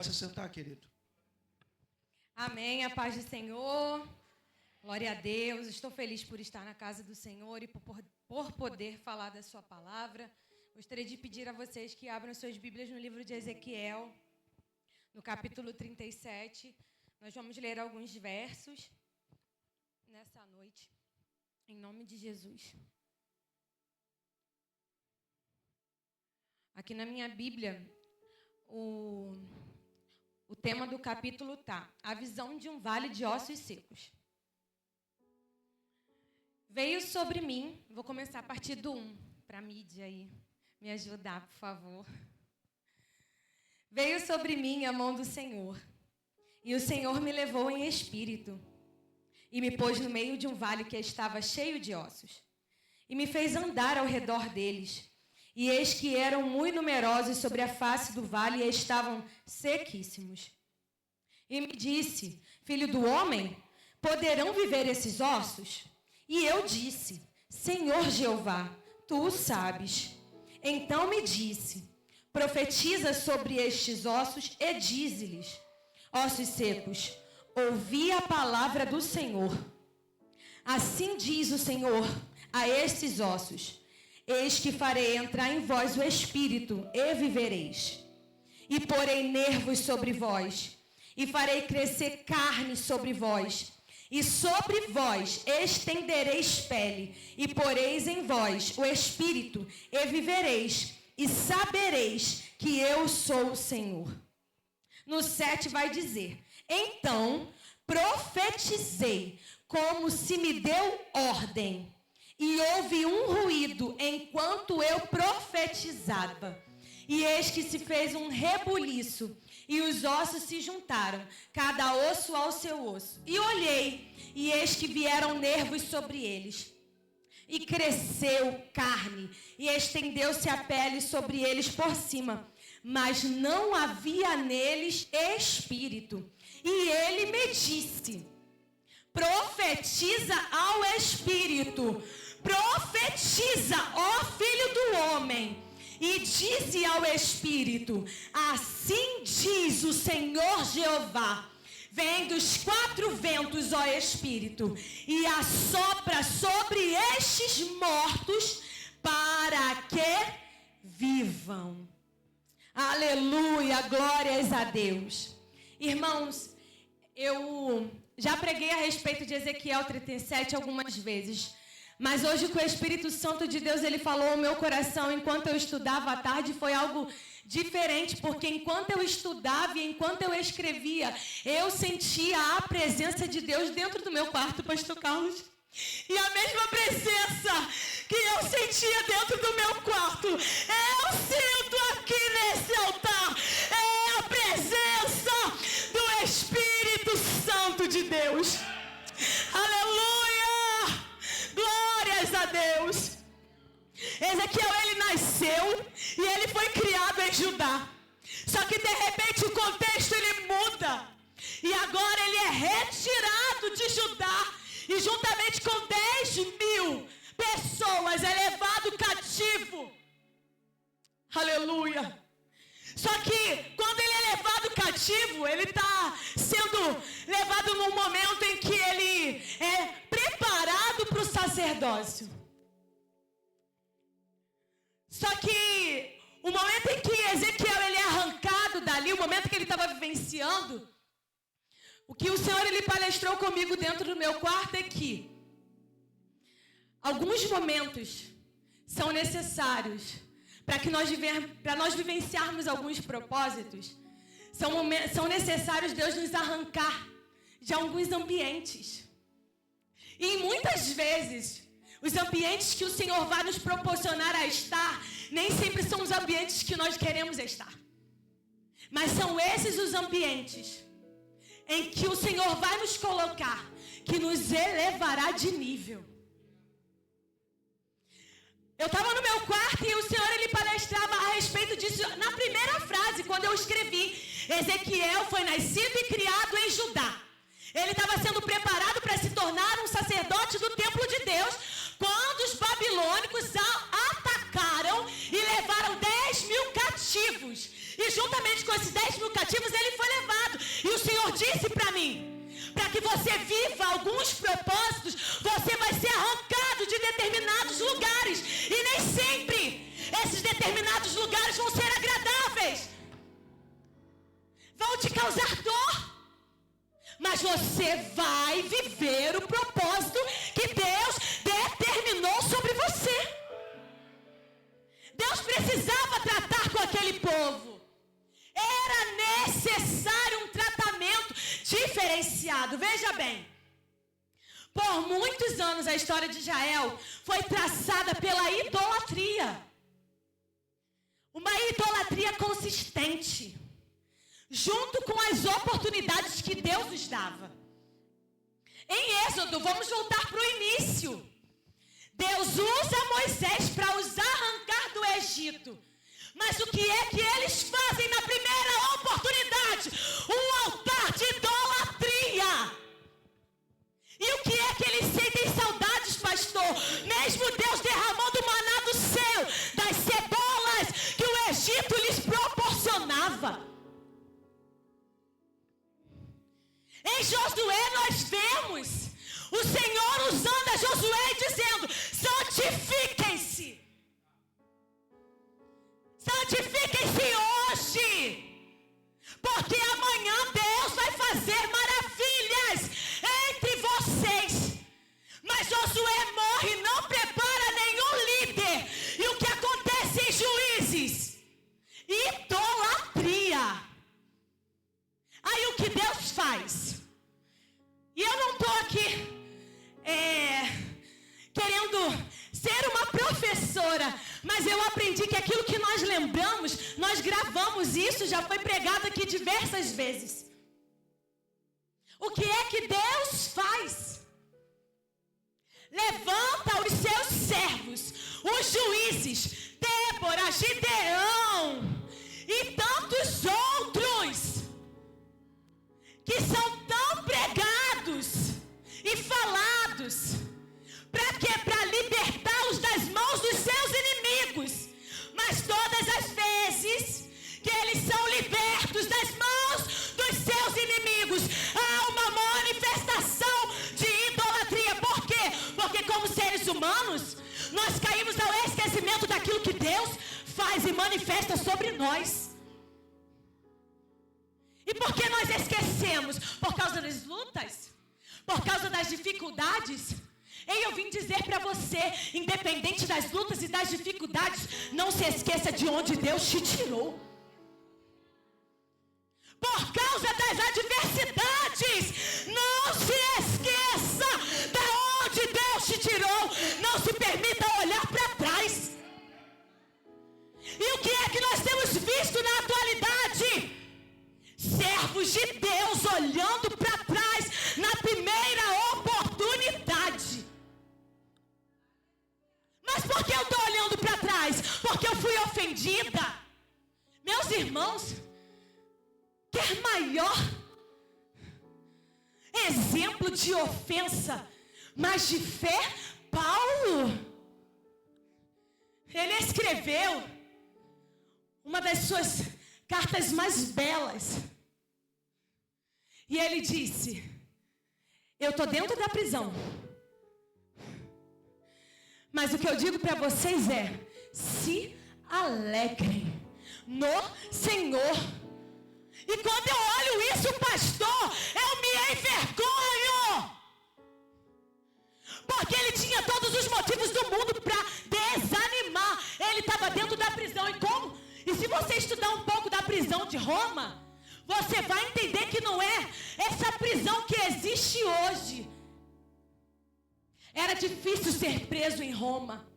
Pode se sentar, querido. Amém, a paz do Senhor. Glória a Deus. Estou feliz por estar na casa do Senhor e por poder falar da sua palavra. Gostaria de pedir a vocês que abram suas Bíblias no livro de Ezequiel, no capítulo 37. Nós vamos ler alguns versos nessa noite, em nome de Jesus. Aqui na minha Bíblia, o tema do capítulo está: a visão de um vale de ossos secos. Veio sobre mim, vou começar a partir do 1, para a mídia aí me ajudar, por favor. Veio sobre mim a mão do Senhor, e o Senhor me levou em espírito, e me pôs no meio de um vale que estava cheio de ossos, e me fez andar ao redor deles. E eis que eram muito numerosos sobre a face do vale e estavam sequíssimos. E me disse: filho do homem, poderão viver esses ossos? E eu disse: Senhor Jeová, tu o sabes. Então me disse: profetiza sobre estes ossos e dize-lhes: ossos secos, ouvi a palavra do Senhor. Assim diz o Senhor a estes ossos: eis que farei entrar em vós o espírito, e vivereis. E porei nervos sobre vós, e farei crescer carne sobre vós, e sobre vós estendereis pele, e poreis em vós o espírito, e vivereis, e sabereis que eu sou o Senhor. No 7 vai dizer: então profetizei, como se me deu ordem. E houve um ruído enquanto eu profetizava. E eis que se fez um rebuliço, e os ossos se juntaram, cada osso ao seu osso. E olhei, e eis que vieram nervos sobre eles. E cresceu carne, e estendeu-se a pele sobre eles por cima. Mas não havia neles espírito. E ele me disse: profetiza ao espírito. Profetiza, ó filho do homem, e dize ao espírito: assim diz o Senhor Jeová: vem dos 4 ventos, ó espírito, e assopra sobre estes mortos para que vivam. Aleluia, glórias a Deus. Irmãos, eu já preguei a respeito de Ezequiel 37 algumas vezes. Mas hoje, com o Espírito Santo de Deus, ele falou ao meu coração enquanto eu estudava à tarde, foi algo diferente, porque enquanto eu estudava e enquanto eu escrevia, eu sentia a presença de Deus dentro do meu quarto, pastor Carlos. E a mesma presença que eu sentia dentro do meu quarto, eu sinto aqui nesse altar. É a presença do Espírito Santo de Deus. Aleluia! Glórias a Deus. Ezequiel, ele nasceu e ele foi criado em Judá. Só que de repente o contexto ele muda. E agora ele é retirado de Judá. E juntamente com 10.000 pessoas é levado cativo. Aleluia. Só que quando ele é levado cativo, ele está sendo levado num momento em que ele é preparado para o sacerdócio. Só que o momento em que Ezequiel ele é arrancado dali, o momento que ele estava vivenciando, o que o Senhor ele palestrou comigo dentro do meu quarto é que alguns momentos são necessários para nós vivenciarmos alguns propósitos. São necessários Deus nos arrancar de alguns ambientes. E muitas vezes, os ambientes que o Senhor vai nos proporcionar a estar, nem sempre são os ambientes que nós queremos estar. Mas são esses os ambientes em que o Senhor vai nos colocar, que nos elevará de nível. Eu estava no meu quarto e o Senhor ele palestrava a respeito disso na primeira frase, quando eu escrevi: Ezequiel foi nascido e criado em Judá. Ele estava sendo preparado para se tornar um sacerdote do templo de Deus, quando os babilônicos atacaram e levaram 10.000 cativos. E que juntamente com esses 10 mil cativos ele foi levado. E o Senhor disse para mim, para que você viva alguns propósitos, você vai ser arrancado de determinados lugares. E nem sempre esses determinados lugares vão ser agradáveis. Vão te causar dor. Mas você vai viver o propósito que Deus determinou sobre você. Deus precisava tratar com aquele povo. Era necessário um tratamento diferenciado. Veja bem, por muitos anos a história de Israel foi traçada pela idolatria. Uma idolatria consistente, junto com as oportunidades que Deus nos dava. Em Êxodo, vamos voltar para o início. Deus usa Moisés para os arrancar do Egito. Mas o que é que eles fazem na primeira oportunidade? Um altar de idolatria. E o que é que eles sentem saudades, pastor? Mesmo Deus derramando maná do céu, das cebolas que o Egito lhes proporcionava. Em Josué nós vemos o Senhor usando a Josué e dizendo: santifiquem-se. Santifiquem-se hoje, porque amanhã Deus vai fazer maravilhas entre vocês. Mas Josué morre, não prepara nenhum líder. E o que acontece em Juízes? Idolatria. Aí o que Deus faz? E eu não estou aqui querendo ser uma professora, mas eu aprendi que aquilo que nós lembramos, nós gravamos isso, já foi pregado aqui diversas vezes. O que é que Deus faz? Levanta os seus servos, os juízes, Débora, Gideão e tantos outros, que são tão pregados e falados. Para quê? Para libertá-los das mãos dos seus inimigos. Mas todas as vezes que eles são libertos das mãos dos seus inimigos, há uma manifestação de idolatria. Por quê? Porque como seres humanos, nós caímos ao esquecimento daquilo que Deus faz e manifesta sobre nós. E por que nós esquecemos? Por causa das lutas? Por causa das dificuldades? E eu vim dizer para você, independente das lutas e das dificuldades, não se esqueça de onde Deus te tirou. Por causa das adversidades, não se esqueça de onde Deus te tirou. Não se permita olhar para trás. E o que é que nós temos visto na atualidade? Servos de Deus olhando para trás na primeira oportunidade. Mas por que eu estou olhando para trás? Porque eu fui ofendida. Meus irmãos, quer maior exemplo de ofensa, mas de fé? Paulo. Ele escreveu uma das suas cartas mais belas. E ele disse: eu estou dentro da prisão, mas o que eu digo para vocês é: se alegrem no Senhor. E quando eu olho isso, pastor, eu me envergonho. Porque ele tinha todos os motivos do mundo para desanimar. Ele estava dentro da prisão. E como? E se você estudar um pouco da prisão de Roma, você vai entender que não é essa prisão que existe hoje. Era difícil ser preso em Roma.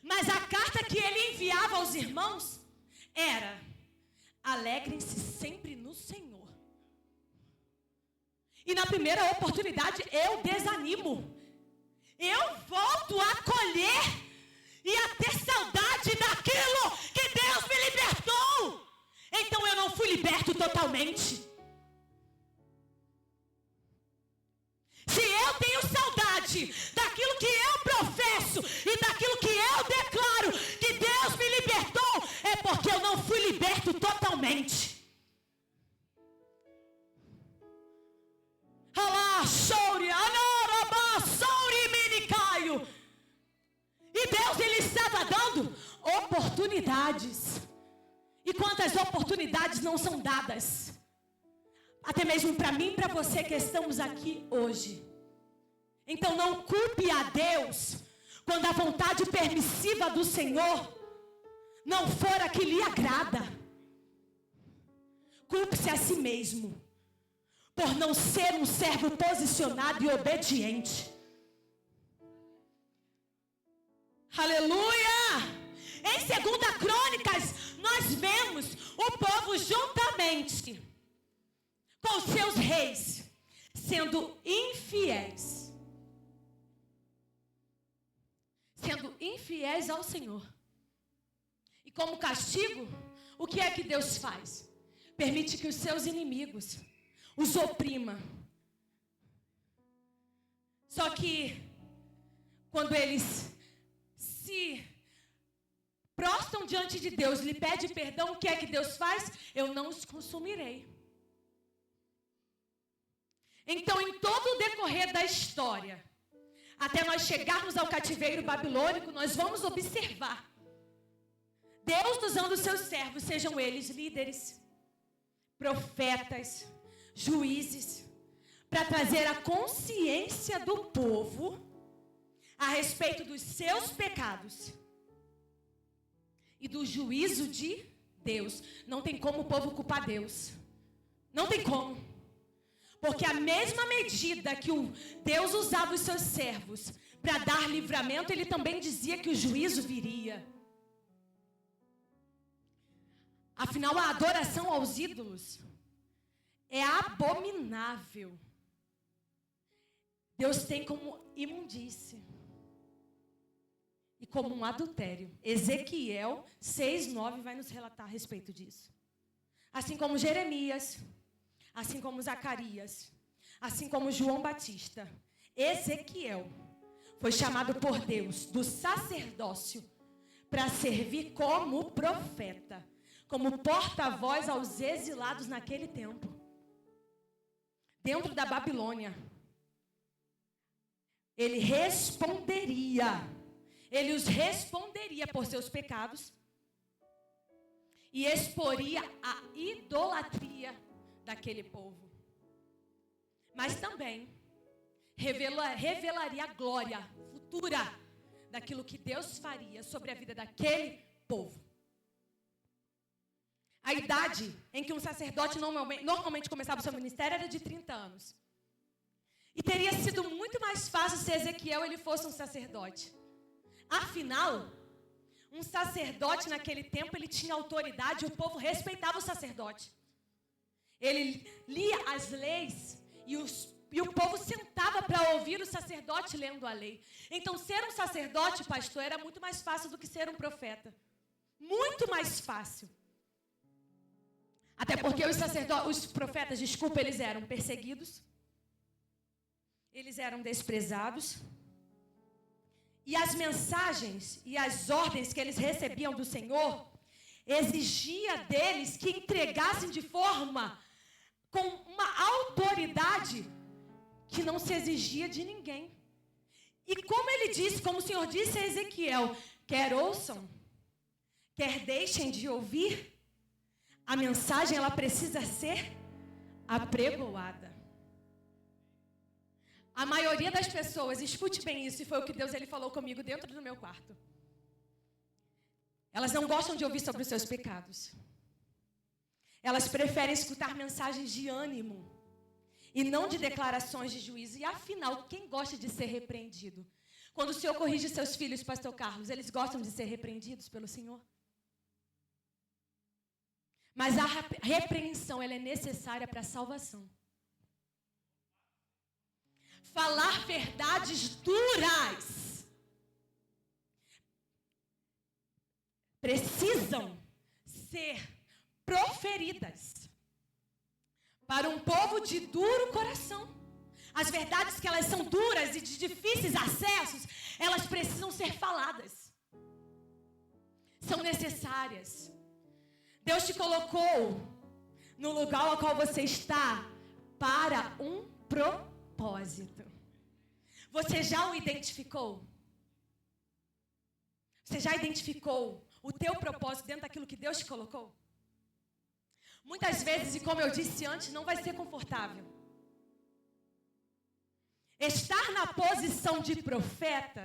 Mas a carta que ele enviava aos irmãos era: alegrem-se sempre no Senhor. E na primeira oportunidade eu desanimo. Eu volto a colher e a ter saudade daquilo que Deus me libertou. Então eu não fui liberto totalmente. Se eu tenho saudade daquilo que eu professo e daquilo que eu declaro que Deus me libertou, é porque eu não fui liberto aberto totalmente. E Deus, Ele estava dando oportunidades. E quantas oportunidades não são dadas? Até mesmo para mim e para você que estamos aqui hoje. Então não culpe a Deus quando a vontade permissiva do Senhor não for a que lhe agrada. Culpe-se a si mesmo por não ser um servo posicionado e obediente. Aleluia! Em 2 Crônicas, nós vemos o povo juntamente com seus reis sendo infiéis. Sendo infiéis ao Senhor. E como castigo, o que é que Deus faz? Permite que os seus inimigos os oprima. Só que quando eles se prostram diante de Deus, lhe pede perdão, o que é que Deus faz? Eu não os consumirei. Então, em todo o decorrer da história, até nós chegarmos ao cativeiro babilônico, nós vamos observar Deus usando os seus servos, sejam eles líderes, profetas, juízes, para trazer a consciência do povo a respeito dos seus pecados e do juízo de Deus. Não tem como o povo culpar Deus. Não tem como. Porque a mesma medida que o Deus usava os seus servos para dar livramento, Ele também dizia que o juízo viria. Afinal, a adoração aos ídolos é abominável. Deus tem como imundície e como um adultério. Ezequiel 6:9 vai nos relatar a respeito disso. Assim como Jeremias, assim como Zacarias, assim como João Batista, Ezequiel foi chamado por Deus do sacerdócio para servir como profeta, como porta-voz aos exilados naquele tempo. Dentro da Babilônia, ele os responderia por seus pecados e exporia a idolatria daquele povo. Mas também revelaria a glória futura daquilo que Deus faria sobre a vida daquele povo. A idade em que um sacerdote normalmente começava o seu ministério era de 30 anos. E teria sido muito mais fácil se Ezequiel ele fosse um sacerdote. Afinal, um sacerdote naquele tempo ele tinha autoridade, o povo respeitava o sacerdote. Ele lia as leis e o povo sentava para ouvir o sacerdote lendo a lei. Então, ser um sacerdote, pastor, era muito mais fácil do que ser um profeta. Muito mais fácil. Até porque os profetas, eles eram perseguidos. Eles eram desprezados. E as mensagens e as ordens que eles recebiam do Senhor exigia deles que entregassem de forma com uma autoridade que não se exigia de ninguém. E como ele disse, como o Senhor disse a Ezequiel, quer ouçam, quer deixem de ouvir, a mensagem ela precisa ser apregoada. A maioria das pessoas, escute bem isso, e foi o que Deus ele falou comigo dentro do meu quarto. Elas não gostam de ouvir sobre os seus pecados. Elas preferem escutar mensagens de ânimo e não de declarações de juízo. E afinal, quem gosta de ser repreendido? Quando o Senhor corrige seus filhos, pastor Carlos, eles gostam de ser repreendidos pelo Senhor? Mas a repreensão ela é necessária para a salvação. Falar verdades duras precisam ser proferidas para um povo de duro coração. As verdades que elas são duras e de difíceis acessos, elas precisam ser faladas. São necessárias. Deus te colocou no lugar ao qual você está para um propósito. Você já o identificou? Você já identificou o teu propósito dentro daquilo que Deus te colocou? Muitas vezes, e como eu disse antes, não vai ser confortável. Estar na posição de profeta,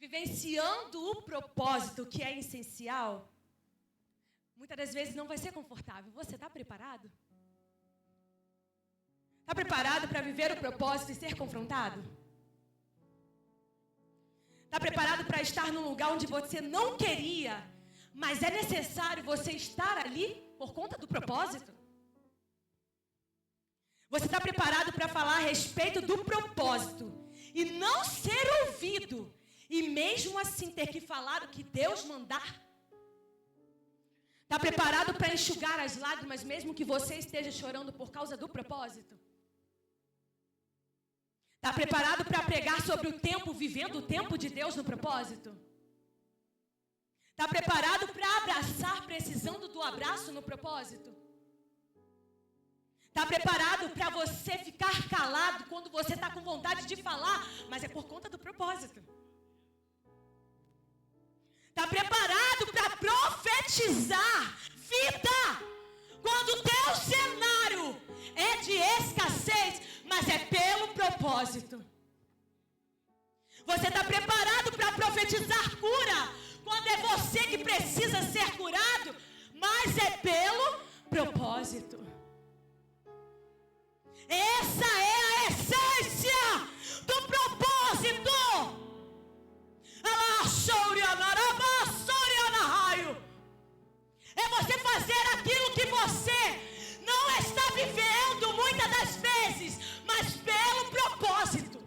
vivenciando o propósito que é essencial, muitas das vezes não vai ser confortável. Você está preparado? Está preparado para viver o propósito e ser confrontado? Está preparado para estar num lugar onde você não queria, mas é necessário você estar ali por conta do propósito? Você está preparado para falar a respeito do propósito e não ser ouvido, e mesmo assim ter que falar o que Deus mandar? Está preparado para enxugar as lágrimas, mesmo que você esteja chorando por causa do propósito? Está preparado para pregar sobre o tempo, vivendo o tempo de Deus no propósito? Está preparado para abraçar, precisando do abraço no propósito? Está preparado para você ficar calado quando você está com vontade de falar, mas é por conta do propósito? Está preparado para profetizar vida quando o teu cenário é de escassez, mas é pelo propósito? Você está preparado para profetizar cura quando é você que precisa ser curado, mas é pelo propósito? Essa é a essência do propósito. É você fazer aquilo que você não está vivendo muitas das vezes, mas pelo propósito.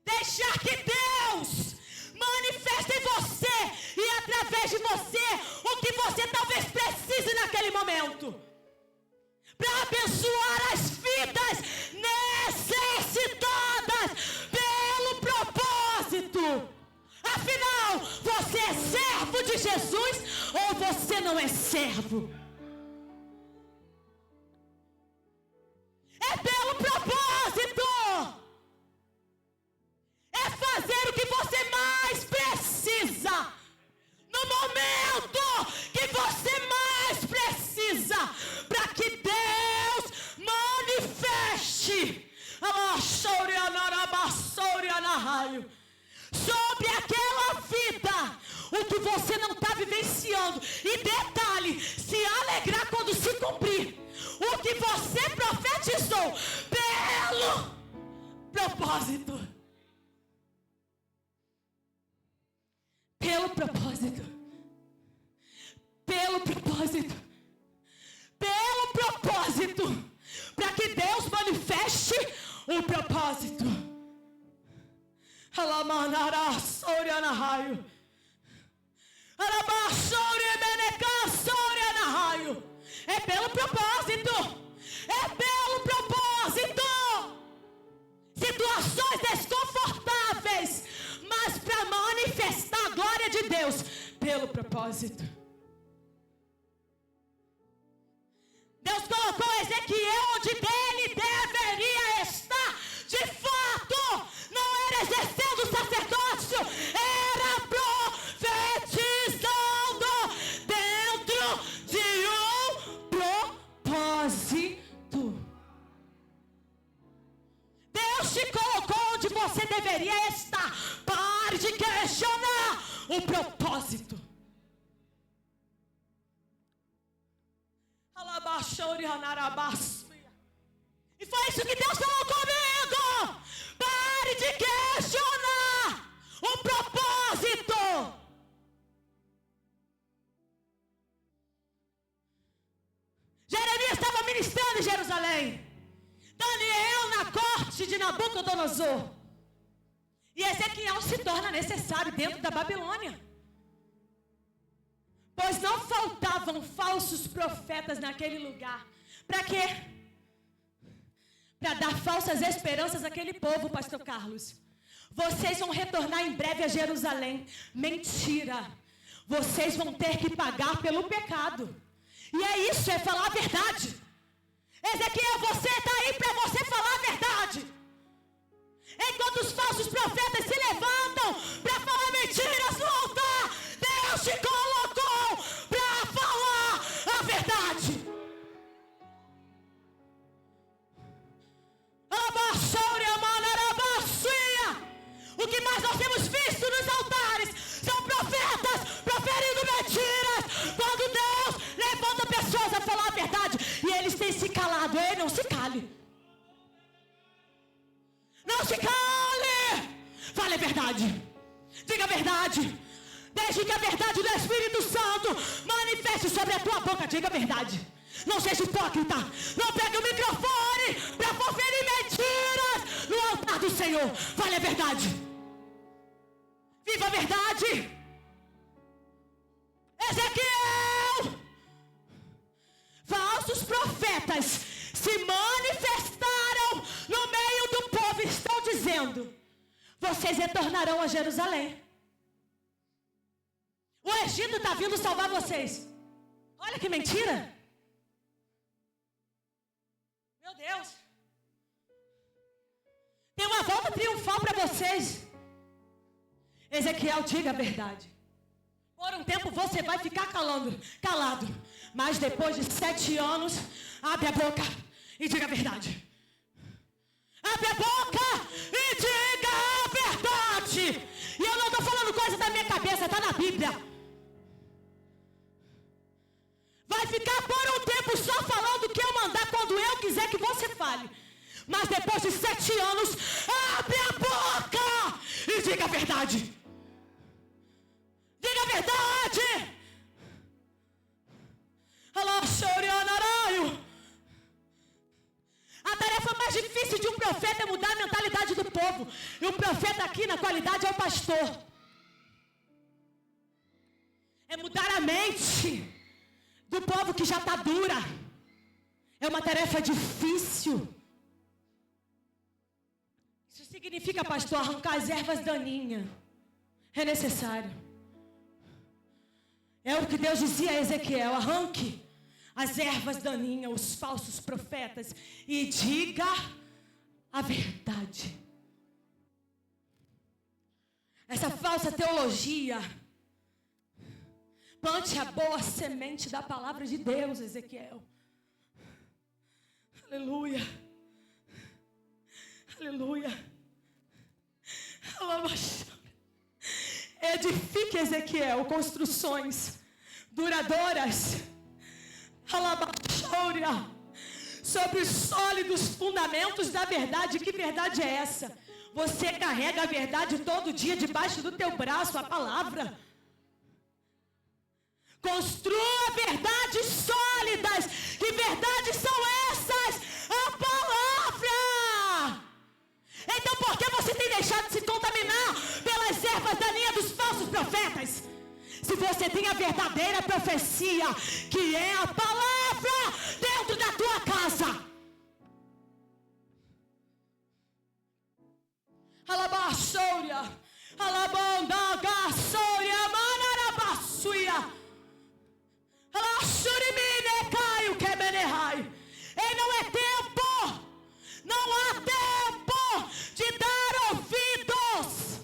Deixar que Deus manifeste em você e através de você o que você talvez precise naquele momento, para abençoar as vidas necessitadas pelo propósito. Afinal, você é servo de Jesus ou você não é servo? É pelo propósito. É fazer o que você mais precisa no momento que você mais precisa, para que Deus manifeste sobre aquela vida o que você não está vivenciando. E detalhe, se alegrar quando se cumprir o que você profetizou pelo propósito. Pelo propósito. Pelo propósito. Pelo propósito. Para que Deus manifeste o propósito. É pelo propósito. É pelo propósito. Situações desconfortáveis, mas para manifestar a glória de Deus pelo propósito. Deus colocou Ezequiel onde ele deveria estar. De fato, não era exercendo o sacerdócio, era profetizando dentro de um propósito. Deus te colocou onde você deveria estar. Pare de questionar o propósito. E foi isso que Deus falou comigo. Pare de questionar o propósito. Jeremias estava ministrando em Jerusalém. Daniel na corte de Nabucodonosor. E Ezequiel se torna necessário dentro da Babilônia. Pois não faltavam falsos profetas naquele lugar. Para quê? Para dar falsas esperanças àquele povo, pastor Carlos. vocês vão retornar em breve a Jerusalém. Mentira. Vocês vão ter que pagar pelo pecado. E é isso, é falar a verdade. Ezequiel, você está aí para você falar a verdade. Enquanto os falsos profetas se levantam para falar mentiras no altar, Deus te colocou para falar a verdade. O que mais nós temos visto nos altares são profetas proferindo mentiras, quando Deus levanta pessoas a falar a verdade e eles têm se calado. Ei, não se cale. Não se cale. Fale a verdade. Diga a verdade. Deixe que a verdade do Espírito Santo manifeste sobre a tua boca. Diga a verdade. Não seja hipócrita. Não pegue o microfone para proferir mentiras no altar do Senhor. Fale a verdade. Viva a verdade. Ezequiel, falsos profetas se manifestaram no meio do povo. Estão dizendo: vocês retornarão a Jerusalém. O Egito está vindo salvar vocês. Olha que mentira. Meu Deus. Tem uma volta triunfal para vocês. Ezequiel, diga a verdade. Por um tempo você vai ficar calado. Mas depois de 7 anos, abre a boca e diga a verdade. Abre a boca e diga a verdade. E eu não estou falando coisa da minha cabeça, está na Bíblia. Vai ficar por um tempo só falando o que eu mandar quando eu quiser que você fale. Mas depois de 7 anos, abre a boca e diga a verdade. Diga a verdade. A tarefa mais difícil de um profeta é mudar a mentalidade do povo. E o profeta aqui na qualidade é o pastor. É mudar a mente do povo que já está dura. É uma tarefa difícil. Isso significa, pastor, arrancar as ervas daninhas. É necessário. É o que Deus dizia a Ezequiel: arranque as ervas daninhas, os falsos profetas, e diga a verdade. Essa falsa teologia, plante a boa semente da palavra de Deus, Ezequiel. Aleluia. Aleluia. Edifique, Ezequiel, construções duradouras, sobre os sólidos fundamentos da verdade. Que verdade é essa? Você carrega a verdade todo dia debaixo do teu braço, a palavra. Construa verdades sólidas. Que verdades são essas? A palavra. Então por que você tem deixado de se contaminar pelas ervas daninhas dos falsos profetas? Se você tem a verdadeira profecia, que é a palavra, dentro da tua casa. Alabaçouria, alabondagaçouria, manarabassuia, alaxurimine caio quemenehai. E não é tempo, não há tempo de dar ouvidos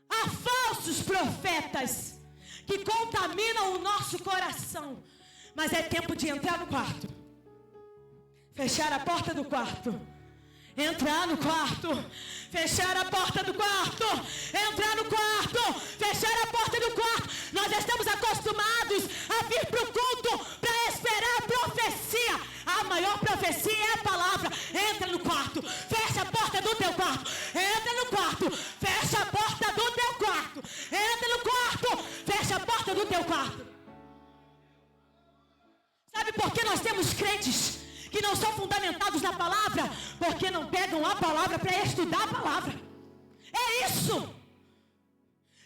a falsos profetas que contaminam o nosso coração. Mas é tempo de entrar no quarto, fechar a porta do quarto, entrar no quarto, fechar a porta do quarto, entrar no quarto, fechar a porta do quarto. Nós estamos acostumados a vir para o culto para esperar a profecia. A maior profecia é a palavra. Entra no quarto, fecha a porta do teu quarto, entra no quarto, fecha a porta do teu quarto, entra no quarto, fecha a porta do teu quarto. Sabe por que nós temos crentes que não são fundamentados na palavra? Porque não pegam a palavra para estudar a palavra. É isso.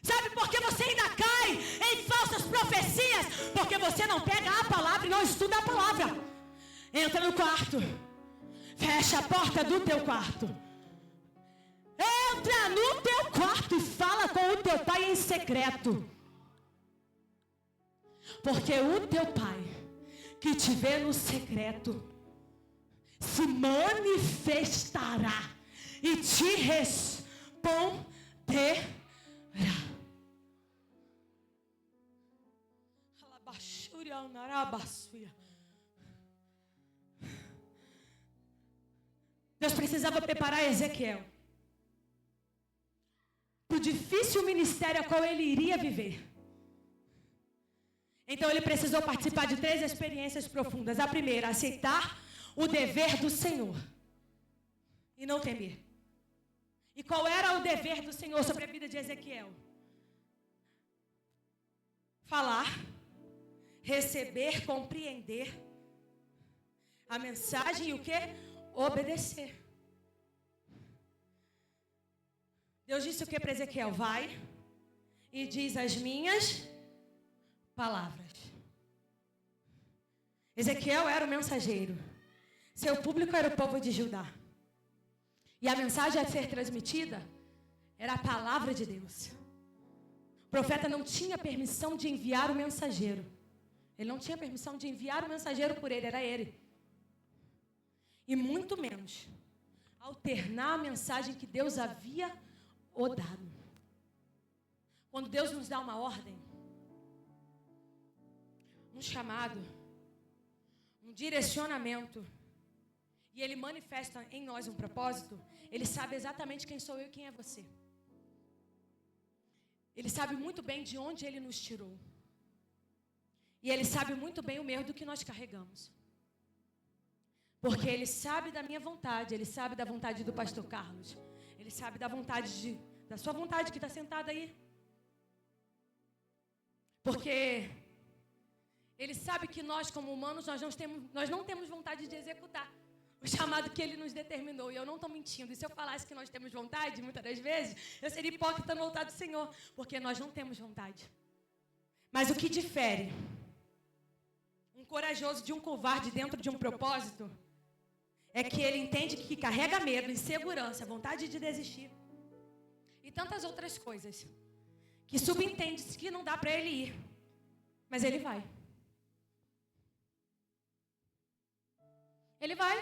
Sabe por que você ainda cai em falsas profecias? Porque você não pega a palavra e não estuda a palavra. Entra no quarto, fecha a porta do teu quarto, Entra no teu quarto e fala com o teu pai em secreto. Porque o teu pai, que te vê no secreto, se manifestará e te responderá. Deus precisava preparar Ezequiel para o difícil ministério a qual ele iria viver. Então ele precisou participar de 3 experiências profundas. A primeira, aceitar o dever do Senhor e não temer. E qual era o dever do Senhor sobre a vida de Ezequiel? Falar, receber, compreender a mensagem e o quê? Obedecer. Deus disse o que para Ezequiel? Vai e diz as minhas palavras. Ezequiel era o mensageiro. Seu público era o povo de Judá. E a mensagem a ser transmitida era a palavra de Deus. O profeta não tinha permissão de enviar o mensageiro. Ele não tinha permissão de enviar o mensageiro por ele, era ele. E muito menos alternar a mensagem que Deus havia dado. Quando Deus nos dá uma ordem, um chamado, um direcionamento, e Ele manifesta em nós um propósito, Ele sabe exatamente quem sou eu e quem é você. Ele sabe muito bem de onde Ele nos tirou. E Ele sabe muito bem o medo que nós carregamos. Porque Ele sabe da minha vontade, Ele sabe da vontade do pastor Carlos, Ele sabe da vontade da sua vontade que está sentada aí. Porque Ele sabe que nós, como humanos, nós não temos vontade de executar o chamado que Ele nos determinou. E eu não estou mentindo. E se eu falasse que nós temos vontade, muitas das vezes, eu seria hipócrita no altar do Senhor. Porque nós não temos vontade. Mas o que difere um corajoso de um covarde dentro de um propósito é que ele entende que carrega medo, insegurança, vontade de desistir. E tantas outras coisas que subentende que não dá para ele ir. Mas ele vai. Ele vai.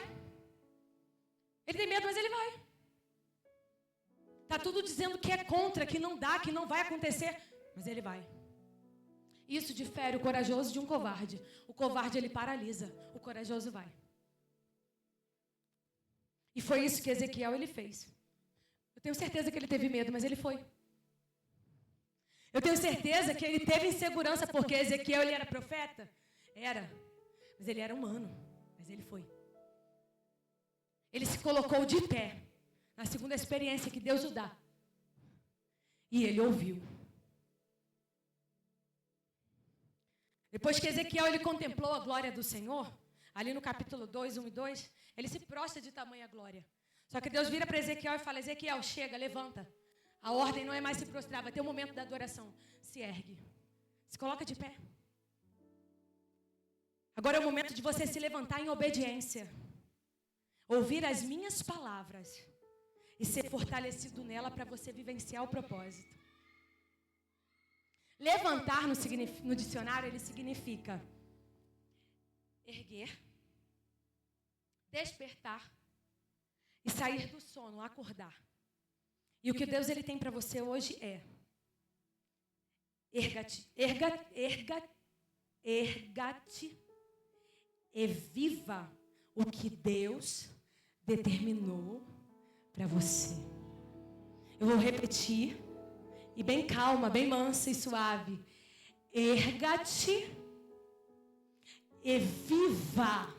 Ele tem medo, mas ele vai. Está tudo dizendo que é contra, que não dá, que não vai acontecer. Mas ele vai. Isso difere o corajoso de um covarde. O covarde, ele paralisa. O corajoso vai. E foi isso que Ezequiel, ele fez. Eu tenho certeza que ele teve medo, mas ele foi. Eu tenho certeza que ele teve insegurança, porque Ezequiel, ele era profeta? Era. Mas ele era humano. Mas ele foi. Ele se colocou de pé na segunda experiência que Deus o dá. E ele ouviu. Depois que Ezequiel, ele contemplou a glória do Senhor, ali no capítulo 2, 1 e 2, ele se prostra de tamanha glória. Só que Deus vira para Ezequiel e fala: Ezequiel, chega, levanta. A ordem não é mais se prostrar, vai ter um momento da adoração. Se ergue. Se coloca de pé. Agora é o momento de você se levantar em obediência. Ouvir as minhas palavras e ser fortalecido nela para você vivenciar o propósito. Levantar no dicionário, ele significa erguer, despertar e sair do sono, acordar. E o que Deus ele tem para você hoje é: erga-te e viva o que Deus determinou para você. Eu vou repetir, e bem calma, bem mansa e suave. Erga-te e viva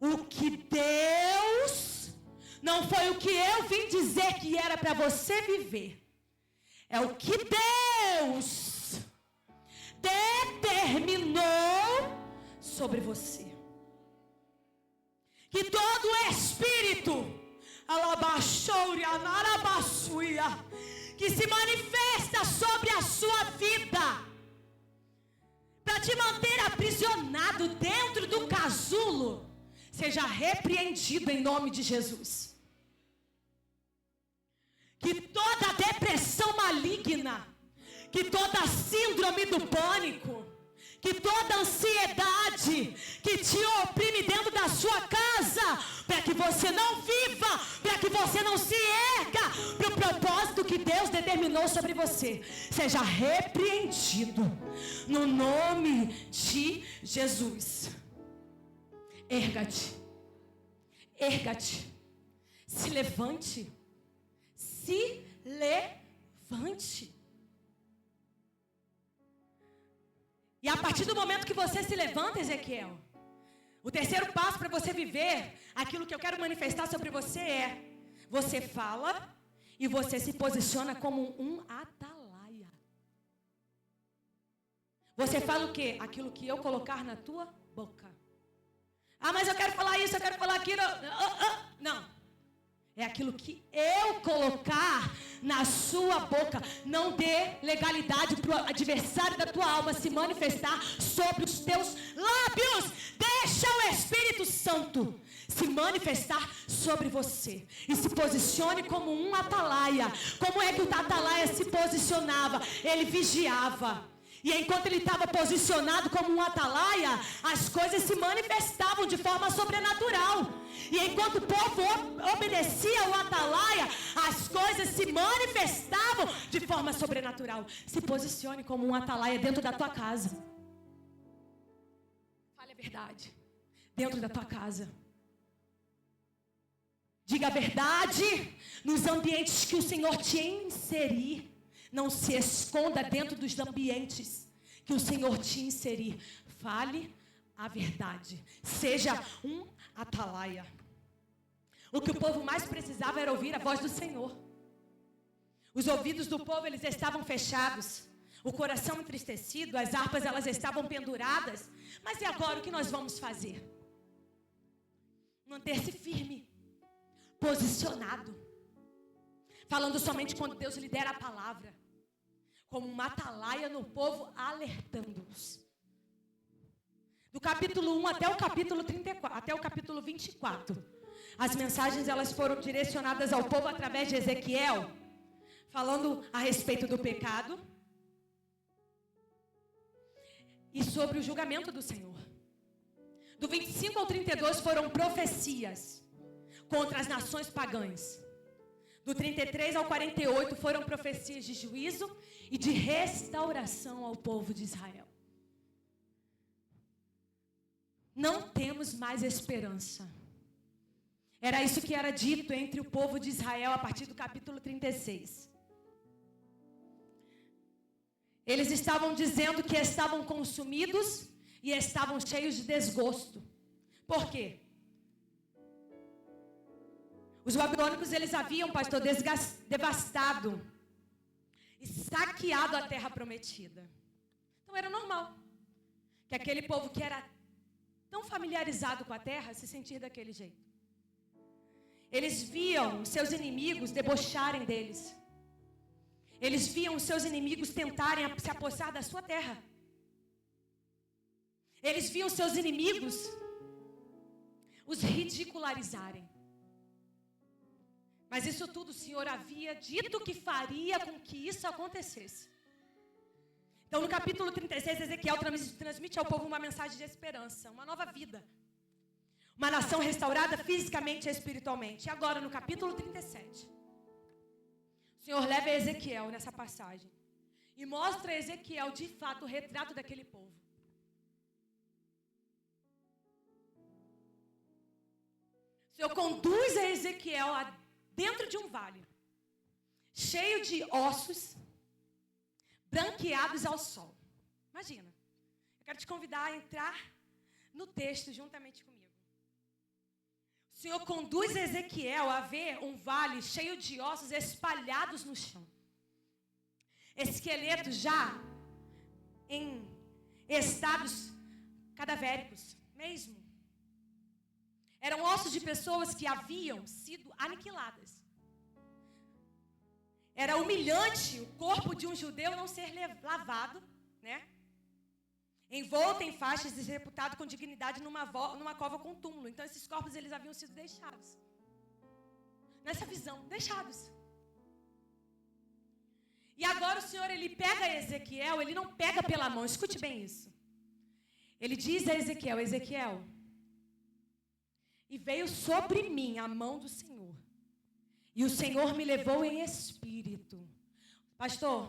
o que Deus, não foi o que eu vim dizer que era para você viver. É o que Deus determinou sobre você. Que todo espírito que se manifesta sobre a sua vida para te manter aprisionado dentro do casulo seja repreendido em nome de Jesus. Que depressão maligna, que toda síndrome do pânico, que toda ansiedade que te oprime dentro da sua casa, para que você não viva, para que você não se erga para o propósito que Deus determinou sobre você, seja repreendido no nome de Jesus. Erga-te, erga-te, se levante, se levante. E a partir do momento que você se levanta, Ezequiel, o terceiro passo para você viver aquilo que eu quero manifestar sobre você é: você fala e você se posiciona como um atalaia. Você fala o quê? Aquilo que eu colocar na tua boca. Ah, mas eu quero falar isso, eu quero falar aquilo. Não. É aquilo que eu colocar na sua boca. Não dê legalidade para o adversário da tua alma se manifestar sobre os teus lábios. Deixa o Espírito Santo se manifestar sobre você. E se posicione como um atalaia. Como é que o atalaia se posicionava? Ele vigiava. E enquanto ele estava posicionado como um atalaia, as coisas se manifestavam de forma sobrenatural. E enquanto o povo obedecia ao atalaia, as coisas se manifestavam de forma sobrenatural. Se posicione como um atalaia dentro da tua casa. Fale a verdade. Dentro da tua casa. Diga a verdade nos ambientes que o Senhor te inserir. Não se esconda dentro dos ambientes que o Senhor te inserir. Fale a verdade. Seja um atalaia. O que o povo mais precisava era ouvir a voz do Senhor. Os ouvidos do povo, eles estavam fechados. O coração entristecido, as harpas, elas estavam penduradas. Mas e agora, o que nós vamos fazer? Manter-se firme, posicionado. Falando somente quando Deus lhe der a palavra. Como uma atalaia no povo, alertando-os. Do capítulo 1 até o capítulo 34, até o capítulo 24. As mensagens, elas foram direcionadas ao povo através de Ezequiel, falando a respeito do pecado e sobre o julgamento do Senhor. Do 25 ao 32 foram profecias contra as nações pagãs. Do 33 ao 48 foram profecias de juízo e de restauração ao povo de Israel. Não temos mais esperança. Era isso que era dito entre o povo de Israel a partir do capítulo 36. Eles estavam dizendo que estavam consumidos e estavam cheios de desgosto. Por quê? Os babilônicos, eles haviam, pastor, devastado e saqueado a terra prometida. Então era normal que aquele povo que era tão familiarizado com a terra se sentir daquele jeito. Eles viam os seus inimigos debocharem deles. Eles viam os seus inimigos tentarem se apossar da sua terra. Eles viam os seus inimigos os ridicularizarem. Mas isso tudo o Senhor havia dito que faria com que isso acontecesse. Então no capítulo 36, Ezequiel transmite ao povo uma mensagem de esperança, uma nova vida. Uma nação restaurada fisicamente e espiritualmente. E agora no capítulo 37, o Senhor leva Ezequiel nessa passagem e mostra a Ezequiel de fato o retrato daquele povo. O Senhor conduz a Ezequiel dentro de um vale, cheio de ossos, branqueados ao sol. Imagina, eu quero te convidar a entrar no texto juntamente comigo. O Senhor conduz Ezequiel a ver um vale cheio de ossos espalhados no chão. Esqueletos já em estados cadavéricos mesmo. Eram ossos de pessoas que haviam sido aniquiladas. Era humilhante o corpo de um judeu não ser lavado, né? Envolto em faixas e sepultado com dignidade numa cova com túmulo. Então esses corpos, eles haviam sido deixados. Nessa visão, deixados. E agora o Senhor, ele pega Ezequiel, ele não pega pela mão, escute bem isso. Ele diz a Ezequiel, Ezequiel, e veio sobre mim a mão do Senhor, e o Senhor me levou em espírito. Pastor,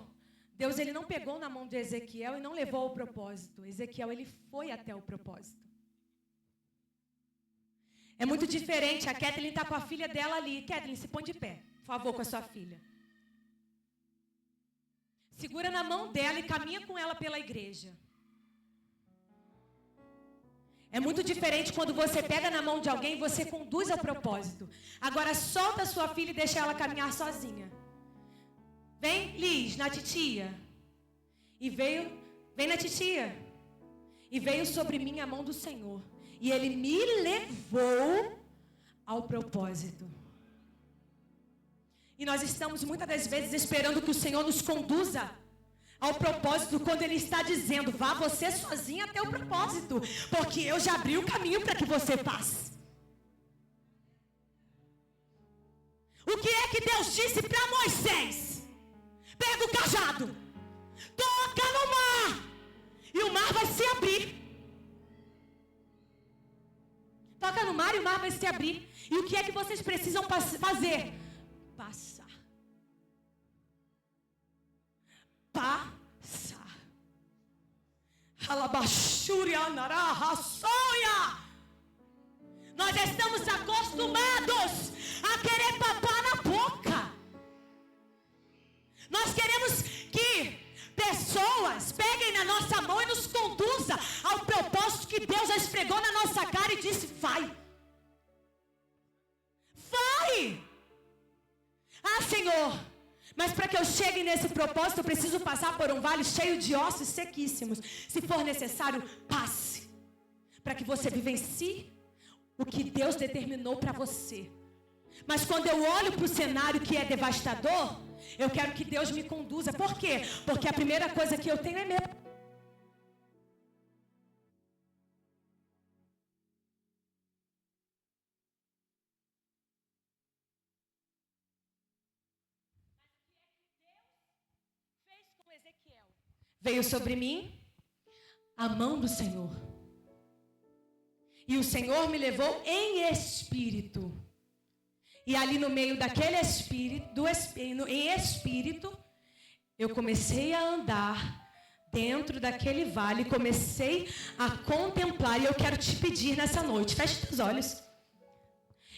Deus ele não pegou na mão de Ezequiel e não levou ao propósito. Ezequiel, ele foi até o propósito. É muito diferente, a Kathleen está com a filha dela ali. Kathleen, se põe de pé, por favor, com a sua filha. Segura na mão dela e caminha com ela pela igreja. É muito diferente quando você pega na mão de alguém e você conduz a propósito. Agora solta a sua filha e deixa ela caminhar sozinha. Vem, Liz, na titia. Vem na titia. E veio sobre mim a mão do Senhor. E Ele me levou ao propósito. E nós estamos muitas das vezes esperando que o Senhor nos conduza ao propósito quando Ele está dizendo, vá você sozinha até o propósito, porque eu já abri o caminho para que você passe. O que é que Deus disse para Moisés? Pega o cajado, toca no mar, e o mar vai se abrir. Toca no mar e o mar vai se abrir. E o que é que vocês precisam fazer? Passar. Passar. Nós estamos acostumados a querer papar na boca. Nós queremos que pessoas peguem na nossa mão e nos conduza ao propósito que Deus já esfregou na nossa cara e disse, vai. Vai. Ah, Senhor, mas para que eu chegue nesse propósito, eu preciso passar por um vale cheio de ossos sequíssimos. Se for necessário, passe. Para que você vivencie o que Deus determinou para você. Mas quando eu olho para o cenário que é devastador, eu quero que Deus me conduza. Por quê? Porque a primeira coisa que eu tenho é medo. Veio sobre mim a mão do Senhor. E o Senhor me levou em espírito. E ali no meio daquele espírito, em espírito, eu comecei a andar dentro daquele vale, comecei a contemplar. E eu quero te pedir nessa noite, feche os olhos.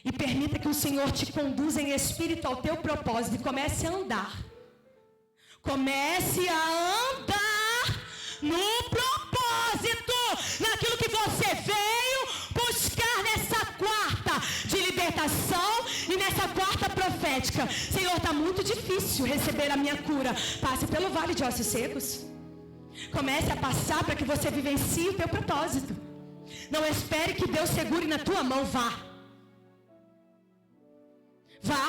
E permita que o Senhor te conduza em espírito ao teu propósito e comece a andar. Comece a andar no propósito, naquilo que você veio buscar nessa quarta de libertação e nessa quarta profética. Senhor, está muito difícil receber a minha cura. Passe pelo vale de ossos secos. Comece a passar para que você vivencie o teu propósito. Não espere que Deus segure na tua mão. Vá. Vá.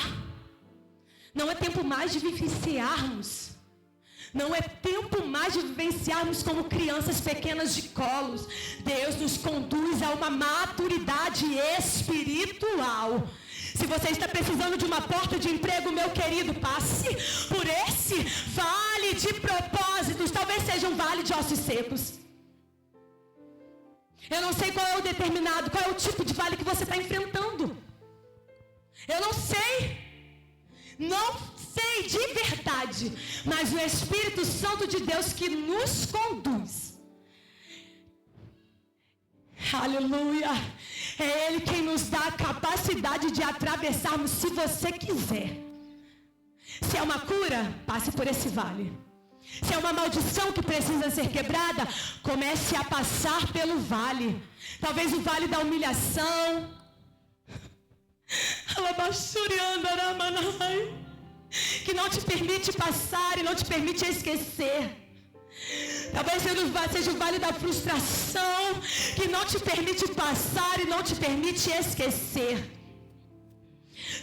Não é tempo mais de vivenciarmos. Não é tempo mais de vivenciarmos como crianças pequenas de colos. Deus nos conduz a uma maturidade espiritual. Se você está precisando de uma porta de emprego, meu querido, passe por esse vale de propósitos. Talvez seja um vale de ossos secos. Eu não sei qual é o determinado, qual é o tipo de vale que você está enfrentando. Eu não sei. Não sei de verdade, mas o Espírito Santo de Deus que nos conduz. Aleluia. É Ele quem nos dá a capacidade de atravessarmos se você quiser. Se é uma cura, passe por esse vale. Se é uma maldição que precisa ser quebrada, comece a passar pelo vale. Talvez o vale da humilhação. Que não te permite passar e não te permite esquecer. Talvez seja o vale da frustração, que não te permite passar e não te permite esquecer.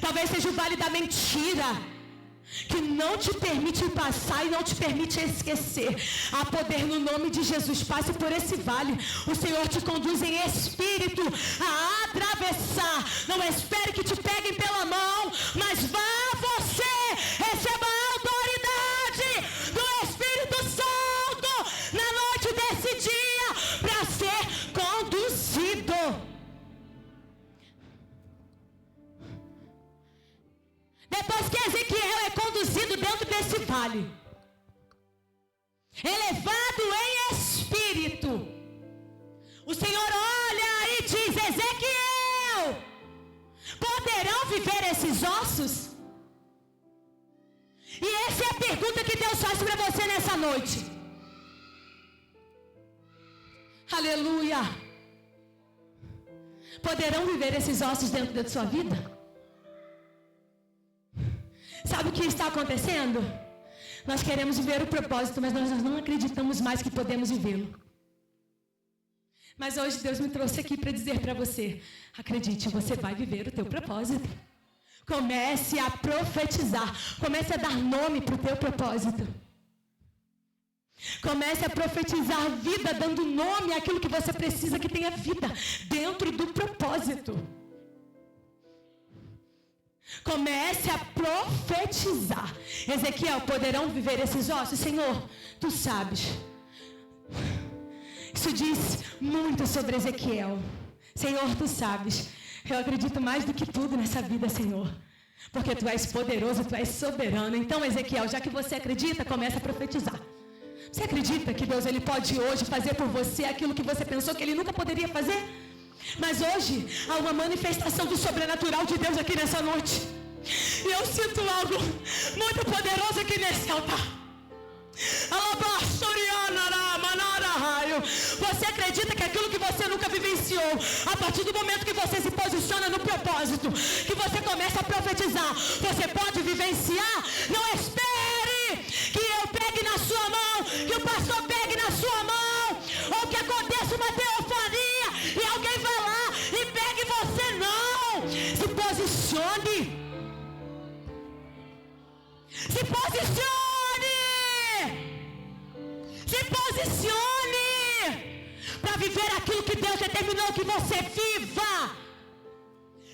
Talvez seja o vale da mentira, que não te permite passar e não te permite esquecer. Há poder no nome de Jesus. Passe por esse vale. O Senhor te conduz em espírito a atravessar. Não espere que te peguem pela mão, mas vá você, receba a autoridade vale. Elevado em espírito. O Senhor olha e diz: Ezequiel, poderão viver esses ossos? E essa é a pergunta que Deus faz para você nessa noite. Aleluia. Poderão viver esses ossos dentro da sua vida? Sabe o que está acontecendo? Nós queremos viver o propósito, mas nós não acreditamos mais que podemos vivê-lo. Mas hoje Deus me trouxe aqui para dizer para você: acredite, você vai viver o teu propósito. Comece a profetizar. Comece a dar nome para o teu propósito. Comece a profetizar vida, dando nome àquilo que você precisa que tenha vida dentro do propósito. Comece a profetizar. Ezequiel, poderão viver esses ossos? Senhor, tu sabes. Isso diz muito sobre Ezequiel. Senhor, tu sabes. Eu acredito mais do que tudo nessa vida, Senhor. Porque tu és poderoso, tu és soberano. Então, Ezequiel, já que você acredita, comece a profetizar. Você acredita que Deus ele pode hoje fazer por você aquilo que você pensou que ele nunca poderia fazer? Mas hoje há uma manifestação do sobrenatural de Deus aqui nessa noite. E eu sinto algo muito poderoso aqui nesse altar. Você acredita que aquilo que você nunca vivenciou, a partir do momento que você se posiciona no propósito, que você começa a profetizar, você pode vivenciar? Não espere que eu pegue na sua mão, que o pastor pegue na sua mão, ou que aconteça uma teofania e alguém vai lá e pegue você. Não! Se posicione! Se posicione! Se posicione para viver aquilo que Deus determinou que você viva.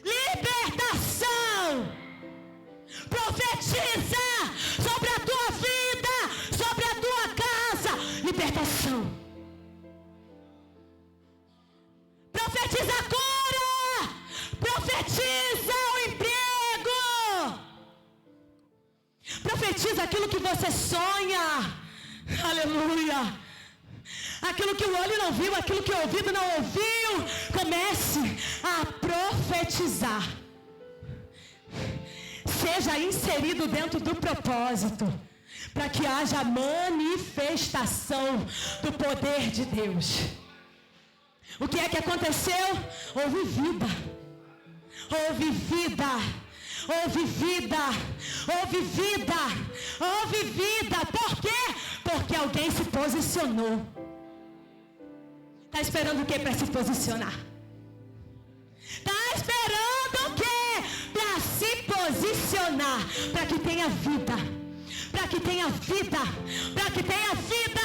Libertação. Profetiza sobre a tua vida, sobre a tua casa. Libertação. Profetiza a cura. Profetiza o emprego. Profetiza aquilo que você sonha. Aleluia. Aquilo que o olho não viu, aquilo que o ouvido não ouviu. Comece a profetizar. Seja inserido dentro do propósito, para que haja manifestação do poder de Deus. O que é que aconteceu? Houve vida. Houve vida. Houve vida, houve vida, houve vida. Por quê? Porque alguém se posicionou. Está esperando o quê para se posicionar? Está esperando o quê para se posicionar? Para que tenha vida. Para que tenha vida. Para que tenha vida.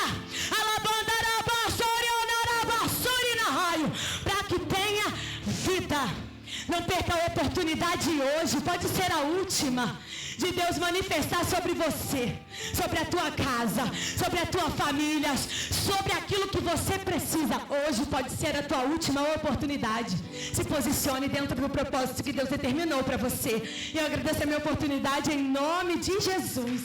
Para que tenha vida. Não perca a oportunidade hoje, pode ser a última, de Deus manifestar sobre você, sobre a tua casa, sobre a tua família, sobre aquilo que você precisa. Hoje pode ser a tua última oportunidade. Se posicione dentro do propósito que Deus determinou para você. E eu agradeço a minha oportunidade em nome de Jesus.